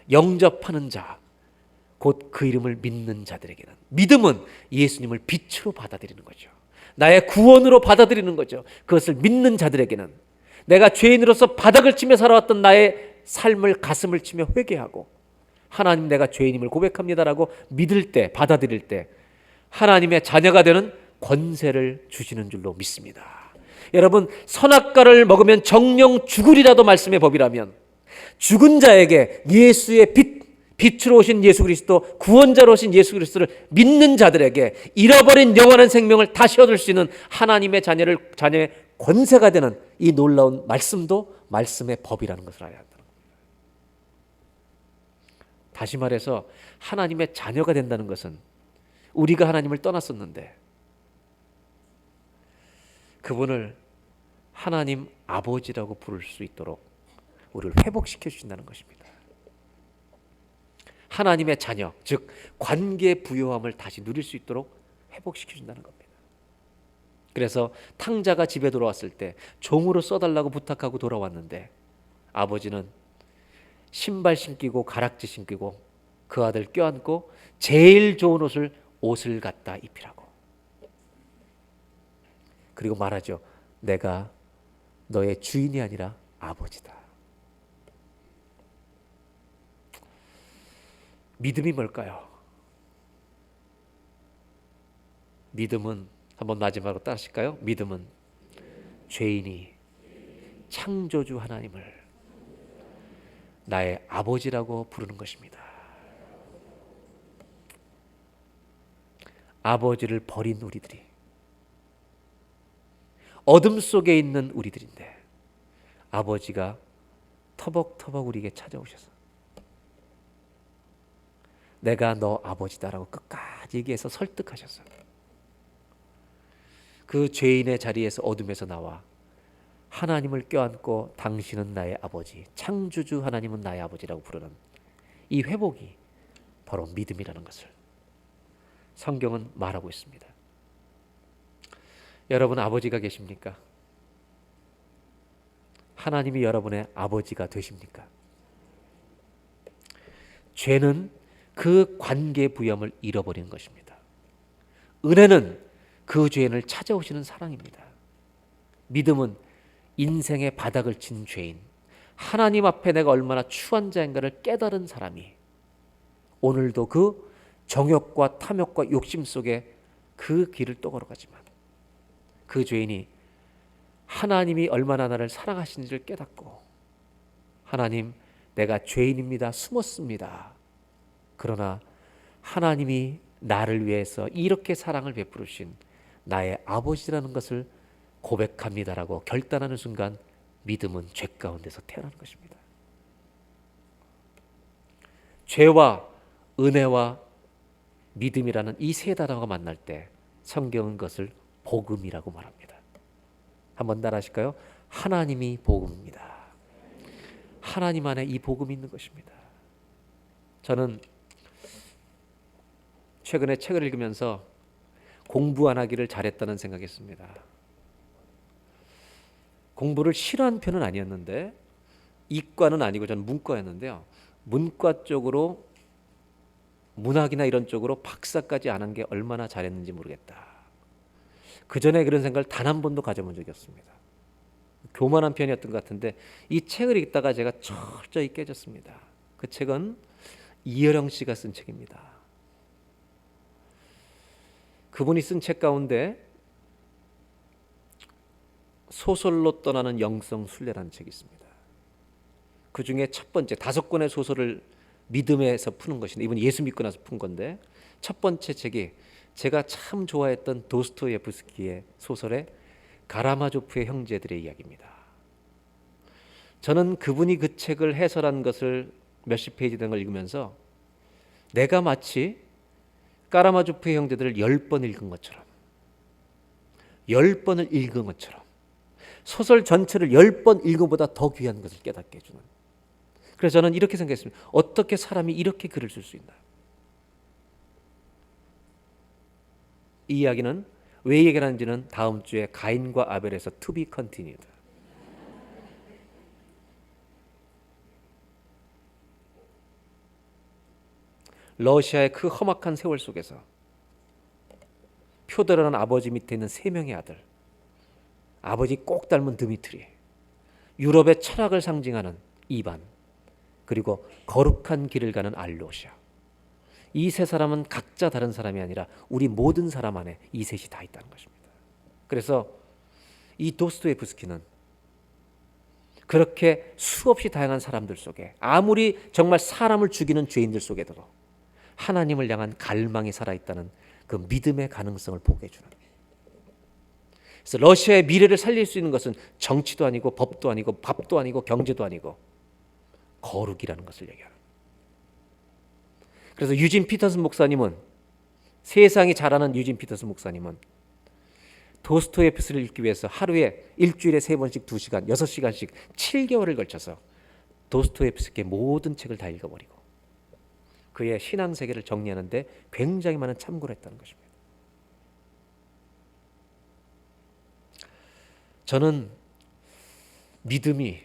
영접하는 자, 곧 그 이름을 믿는 자들에게는, 믿음은 예수님을 빛으로 받아들이는 거죠. 나의 구원으로 받아들이는 거죠. 그것을 믿는 자들에게는 내가 죄인으로서 바닥을 치며 살아왔던 나의 삶을 가슴을 치며 회개하고 하나님, 내가 죄인임을 고백합니다라고 믿을 때, 받아들일 때 하나님의 자녀가 되는 권세를 주시는 줄로 믿습니다. 여러분, 선악과를 먹으면 정령 죽으리라도 말씀의 법이라면, 죽은 자에게 예수의 빛으로 오신 예수 그리스도, 구원자로 오신 예수 그리스도를 믿는 자들에게 잃어버린 영원한 생명을 다시 얻을 수 있는 하나님의 자녀의 권세가 되는 이 놀라운 말씀도 말씀의 법이라는 것을 알아야 한다. 다시 말해서 하나님의 자녀가 된다는 것은, 우리가 하나님을 떠났었는데 그분을 하나님 아버지라고 부를 수 있도록 우리를 회복시켜 주신다는 것입니다. 하나님의 자녀, 즉 관계 부요함을 다시 누릴 수 있도록 회복시켜 준다는 겁니다. 그래서 탕자가 집에 돌아왔을 때 종으로 써달라고 부탁하고 돌아왔는데, 아버지는 신발 신기고 가락지 신기고 그 아들 껴안고 제일 좋은 옷을 갖다 입히라고, 그리고 말하죠. 내가 너의 주인이 아니라 아버지다. 믿음이 뭘까요? 믿음은, 한번 마지막으로 따르실까요? 믿음은 죄인이 창조주 하나님을 나의 아버지라고 부르는 것입니다. 아버지를 버린 우리들이, 어둠 속에 있는 우리들인데 아버지가 터벅터벅 우리에게 찾아오셔서 내가 너 아버지다라고 끝까지 얘기해서 설득하셨어요. 그 죄인의 자리에서, 어둠에서 나와 하나님을 껴안고 당신은 나의 아버지, 창조주 하나님은 나의 아버지라고 부르는 이 회복이 바로 믿음이라는 것을 성경은 말하고 있습니다. 여러분, 아버지가 계십니까? 하나님이 여러분의 아버지가 되십니까? 죄는 그 관계 부여함을 잃어버리는 것입니다. 은혜는 그 죄인을 찾아오시는 사랑입니다. 믿음은 인생의 바닥을 친 죄인, 하나님 앞에 내가 얼마나 추한 자인가를 깨달은 사람이 오늘도 그 정욕과 탐욕과 욕심 속에 그 길을 또 걸어가지만 그 죄인이 하나님이 얼마나 나를 사랑하시는지를 깨닫고 하나님, 내가 죄인입니다. 숨었습니다. 그러나 하나님이 나를 위해서 이렇게 사랑을 베푸신 나의 아버지라는 것을 고백합니다라고 결단하는 순간 믿음은 죄 가운데서 태어나는 것입니다. 죄와 은혜와 믿음이라는 이 세 단어가 만날 때 성경은 그것을 복음이라고 말합니다. 한번 따라하실까요? 하나님이 복음입니다. 하나님 안에 이 복음이 있는 것입니다. 저는 최근에 책을 읽으면서 공부 안 하기를 잘했다는 생각했습니다. 공부를 싫어한 편은 아니었는데 이과는 아니고 저는 문과였는데요. 문과 쪽으로 문학이나 이런 쪽으로 박사까지 안 한 게 얼마나 잘했는지 모르겠다. 그 전에 그런 생각을 단 한 번도 가져본 적이 없습니다. 교만한 편이었던 것 같은데 이 책을 읽다가 제가 철저히 깨졌습니다. 그 책은 이어령 씨가 쓴 책입니다. 그분이 쓴 책 가운데 소설로 떠나는 영성 순례라는 책이 있습니다. 그 중에 첫 번째 5권의 소설을 믿음에서 푸는 것인데 이분이 예수 믿고 나서 푼 건데 첫 번째 책이 제가 참 좋아했던 도스토예프스키의 소설의 가라마조프의 형제들의 이야기입니다. 저는 그분이 그 책을 해설한 것을 몇십 페이지 된 걸 읽으면서 내가 마치 까라마조프의 형제들을 10번 읽은 것처럼 10번을 읽은 것처럼 소설 전체를 10번 읽은 것보다 더 귀한 것을 깨닫게 해주는. 그래서 저는 이렇게 생각했습니다. 어떻게 사람이 이렇게 글을 쓸 수 있나. 이 이야기는 왜 얘기하는지는 다음 주에 가인과 아벨에서 to be continued. 러시아의 그 험악한 세월 속에서 표더라는 아버지 밑에 있는 3명의 아들, 아버지 꼭 닮은 드미트리, 유럽의 철학을 상징하는 이반, 그리고 거룩한 길을 가는 알로시아. 이 세 사람은 각자 다른 사람이 아니라 우리 모든 사람 안에 이 셋이 다 있다는 것입니다. 그래서 이 도스토예프스키는 그렇게 수없이 다양한 사람들 속에 아무리 정말 사람을 죽이는 죄인들 속에도 하나님을 향한 갈망이 살아있다는 그 믿음의 가능성을 보게 해주는. 그래서 러시아의 미래를 살릴 수 있는 것은 정치도 아니고 법도 아니고 밥도 아니고 경제도 아니고 거룩이라는 것을 얘기하는. 그래서 유진 피터슨 목사님은 세상이 잘 아는 유진 피터슨 목사님은 도스토예프스키를 읽기 위해서 하루에 일주일에 3번씩 2시간 6시간씩 7개월을 걸쳐서 도스토예프스키의 모든 책을 다 읽어버리고 그의 신앙 세계를 정리하는데 굉장히 많은 참고를 했다는 것입니다. 저는 믿음이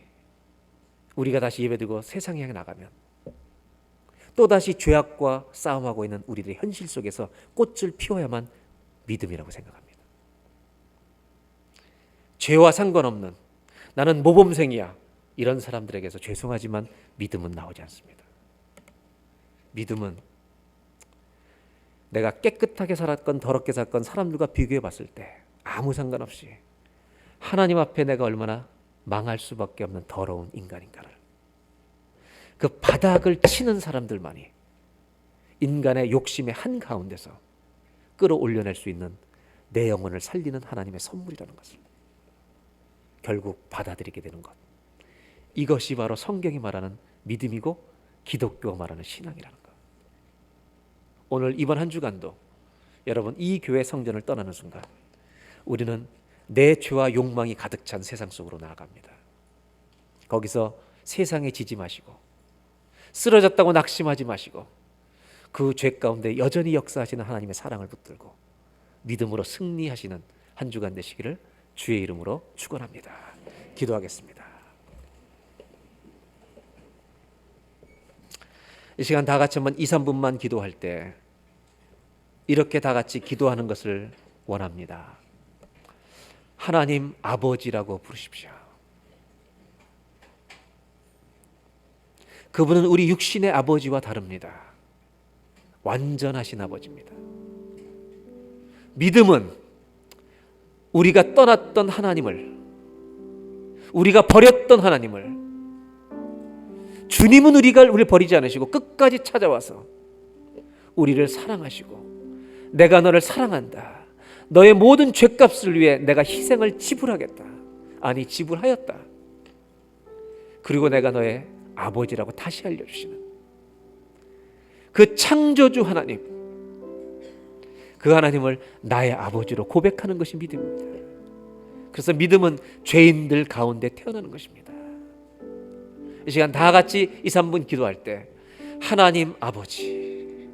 우리가 다시 예배드리고 세상에 향해 나가면 또다시 죄악과 싸움하고 있는 우리들의 현실 속에서 꽃을 피워야만 믿음이라고 생각합니다. 죄와 상관없는 나는 모범생이야 이런 사람들에게서 죄송하지만 믿음은 나오지 않습니다. 믿음은 내가 깨끗하게 살았건 더럽게 살건 사람들과 비교해 봤을 때 아무 상관없이 하나님 앞에 내가 얼마나 망할 수밖에 없는 더러운 인간인가를 그 바닥을 치는 사람들만이 인간의 욕심의 한가운데서 끌어올려낼 수 있는 내 영혼을 살리는 하나님의 선물이라는 것을 결국 받아들이게 되는 것. 이것이 바로 성경이 말하는 믿음이고 기독교가 말하는 신앙이라는 것. 오늘 이번 한 주간도 여러분 이 교회 성전을 떠나는 순간 우리는 내 죄와 욕망이 가득 찬 세상 속으로 나아갑니다. 거기서 세상에 지지 마시고 쓰러졌다고 낙심하지 마시고 그 죄 가운데 여전히 역사하시는 하나님의 사랑을 붙들고 믿음으로 승리하시는 한 주간 되시기를 주의 이름으로 축원합니다. 기도하겠습니다. 이 시간 다 같이 한번 2, 3분만 기도할 때 이렇게 다 같이 기도하는 것을 원합니다. 하나님 아버지라고 부르십시오. 그분은 우리 육신의 아버지와 다릅니다. 완전하신 아버지입니다. 믿음은 우리가 떠났던 하나님을, 우리가 버렸던 하나님을, 주님은 우리를 버리지 않으시고 끝까지 찾아와서 우리를 사랑하시고 내가 너를 사랑한다, 너의 모든 죄값을 위해 내가 희생을 지불하겠다, 아니 지불하였다, 그리고 내가 너의 아버지라고 다시 알려주시는 그 창조주 하나님, 그 하나님을 나의 아버지로 고백하는 것이 믿음입니다. 그래서 믿음은 죄인들 가운데 태어나는 것입니다. 이 시간 다 같이 2, 3분 기도할 때 하나님 아버지,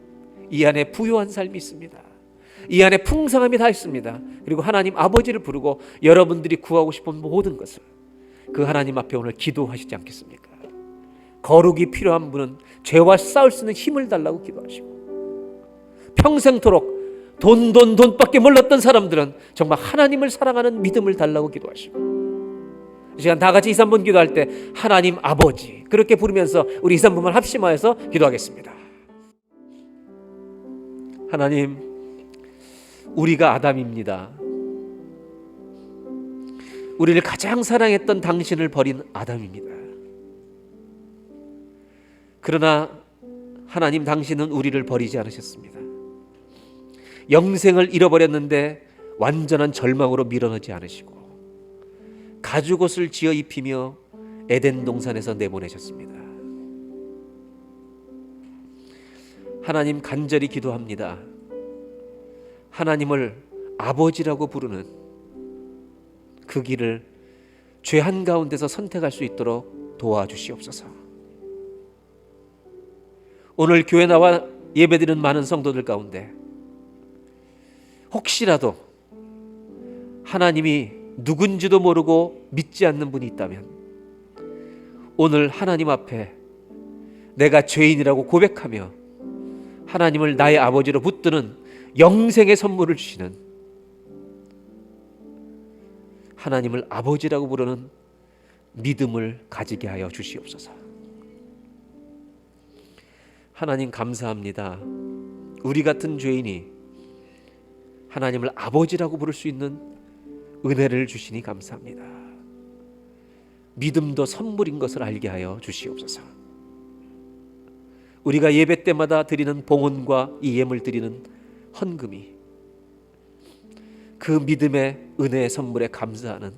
이 안에 부유한 삶이 있습니다. 이 안에 풍성함이 다 있습니다. 그리고 하나님 아버지를 부르고 여러분들이 구하고 싶은 모든 것을 그 하나님 앞에 오늘 기도하시지 않겠습니까? 거룩이 필요한 분은 죄와 싸울 수 있는 힘을 달라고 기도하시고, 평생토록 돈밖에 몰랐던 사람들은 정말 하나님을 사랑하는 믿음을 달라고 기도하시고, 이 시간 다 같이 2, 3분 기도할 때 하나님 아버지 그렇게 부르면서 우리 2, 3분만 합심하여서 기도하겠습니다. 하나님, 우리가 아담입니다. 우리를 가장 사랑했던 당신을 버린 아담입니다. 그러나 하나님, 당신은 우리를 버리지 않으셨습니다. 영생을 잃어버렸는데 완전한 절망으로 밀어넣지 않으시고 가죽옷을 지어 입히며 에덴 동산에서 내보내셨습니다. 하나님, 간절히 기도합니다. 하나님을 아버지라고 부르는 그 길을 죄 한가운데서 선택할 수 있도록 도와주시옵소서. 오늘 교회 나와 예배드리는 많은 성도들 가운데 혹시라도 하나님이 누군지도 모르고 믿지 않는 분이 있다면 오늘 하나님 앞에 내가 죄인이라고 고백하며 하나님을 나의 아버지로 붙드는 영생의 선물을 주시는 하나님을 아버지라고 부르는 믿음을 가지게 하여 주시옵소서. 하나님, 감사합니다. 우리 같은 죄인이 하나님을 아버지라고 부를 수 있는 은혜를 주시니 감사합니다. 믿음도 선물인 것을 알게 하여 주시옵소서. 우리가 예배 때마다 드리는 봉헌과 이 예물 드리는 헌금이 그 믿음의 은혜의 선물에 감사하는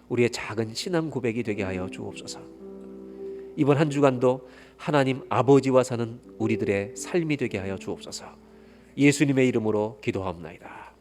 우리의 작은 신앙 고백이 되게 하여 주옵소서. 이번 한 주간도 하나님 아버지와 사는 우리들의 삶이 되게 하여 주옵소서. 예수님의 이름으로 기도하옵나이다.